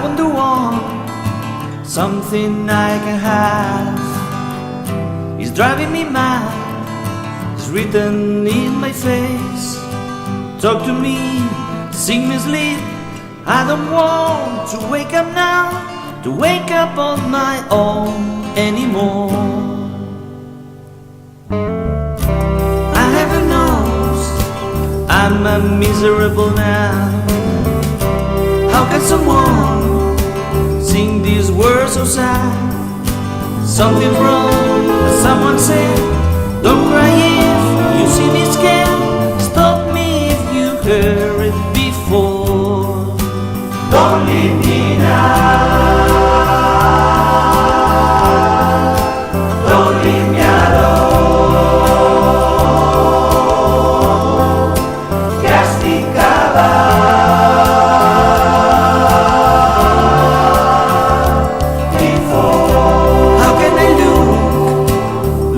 wonder want something I can have. It's driving me mad, it's written in my face. Talk to me, sing me sleep. I don't want to wake up now, to wake up on my own anymore. I heaven knows I'm a miserable now. How can someone sing these words so sad? Something's wrong, as someone said. Don't cry if you see me scared. Stop me if you heard it before. Don't leave me now. Don't leave me alone. Castigaba. How can I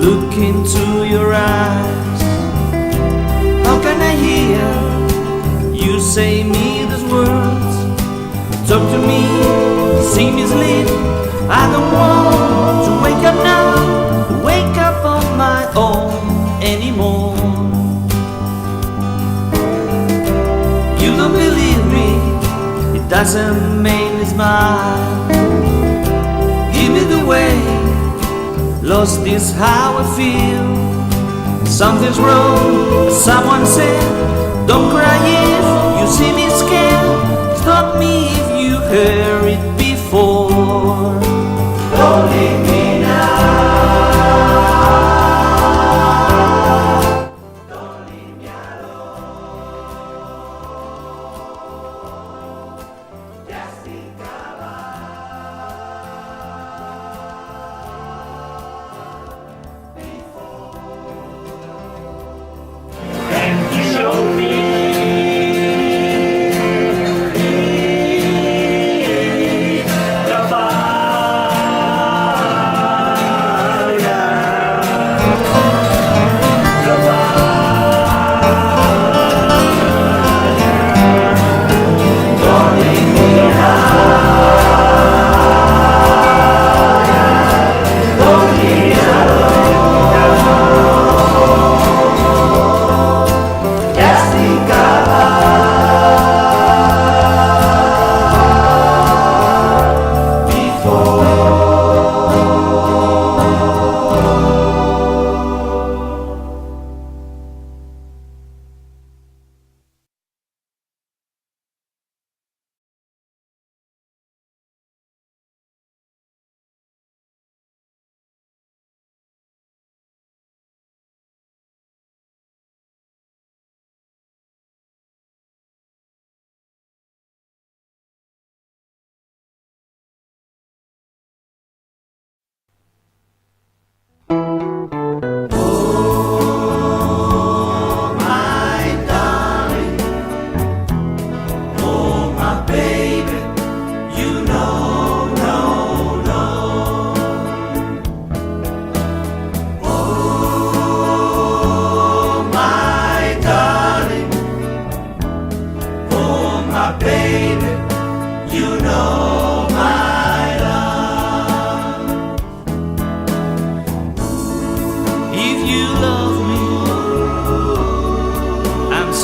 look into your eyes? How can I hear you say me these words? Talk to me, sing me sleep. I don't want to wake up now, to wake up on my own anymore. You don't believe me, it doesn't make me smile. Give me the way, lost is how I feel. Something's wrong, someone said. Don't cry if you see me scared. Stop me if you heard it before. Don't leave me now. Don't leave me alone. Castigaba. And you show me the fire, the fire. Don't leave me now. Don't leave me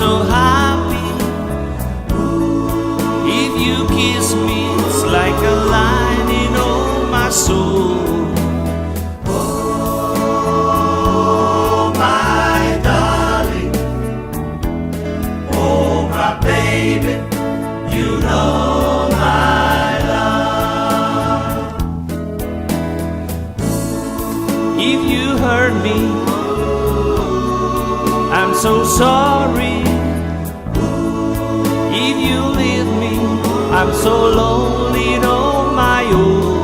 so happy. If you kiss me, it's like a line in all my soul. Oh, my darling, oh, my baby, you know my love. If you hurt me, I'm so sorry. If you leave me, I'm so lonely on my own.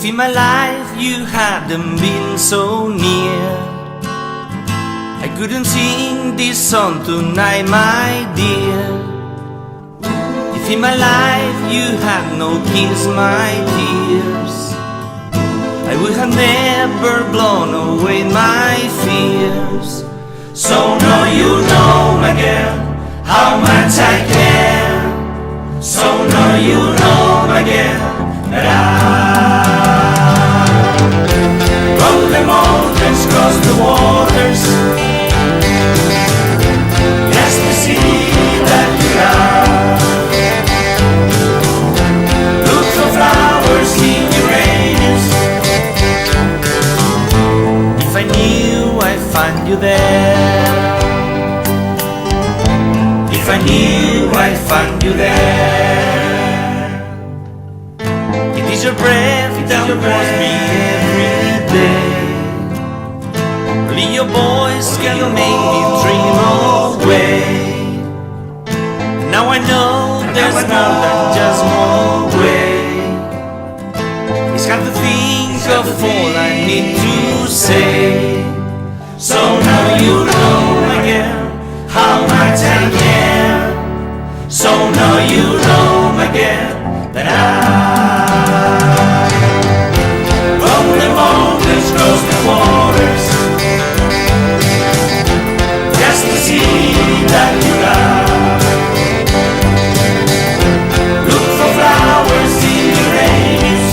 If in my life you hadn't been so near, I couldn't sing this song tonight, my dear. If in my life you had no kiss my tears, I would have never blown away my fears. So now you know, my girl, how much I care. So now you know, my girl, that I from the mountains, cross the waters, just to see that you are. Look for flowers in Uranus. If I knew I'd find you there. If I knew I'd find you there. It is your breath that warms me every day. Only your voice can make me dream away. Now I know there's more than just one way. It's hard to think of all I need to say. So now you know, my girl, how much I care. So now you know, my girl, that I from the mountains, cross the waters, just to see that you are. Look for flowers in Uranus.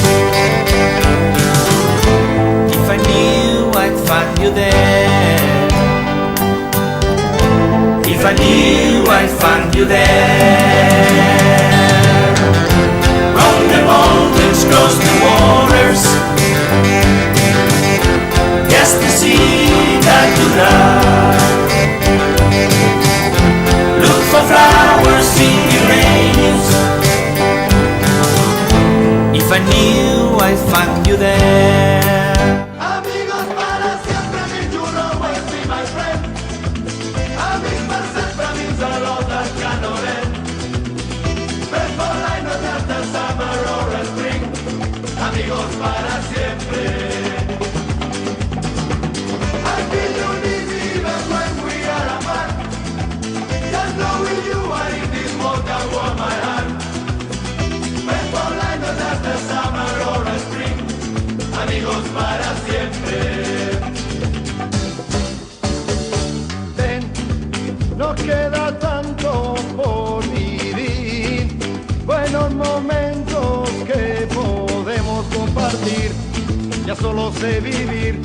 If I knew I'd find you there. If I knew I'd find you there. From the mountains, cross the waters, just to see that you are. Look for flowers in Uranus. If I knew I'd find you there. Amigos para siempre, means you will always be my friend. Amigos para siempre means a lot that cannot end. Before I know that the summer or a spring, amigos para siempre. I feel you need me even when we are apart. Just knowing you are in this world can warm my heart. Before I know that the summer or a spring, amigos para siempre. Ven, nos queda tanto por vivir, buenos momentos que podemos compartir. Ya solo sé vivir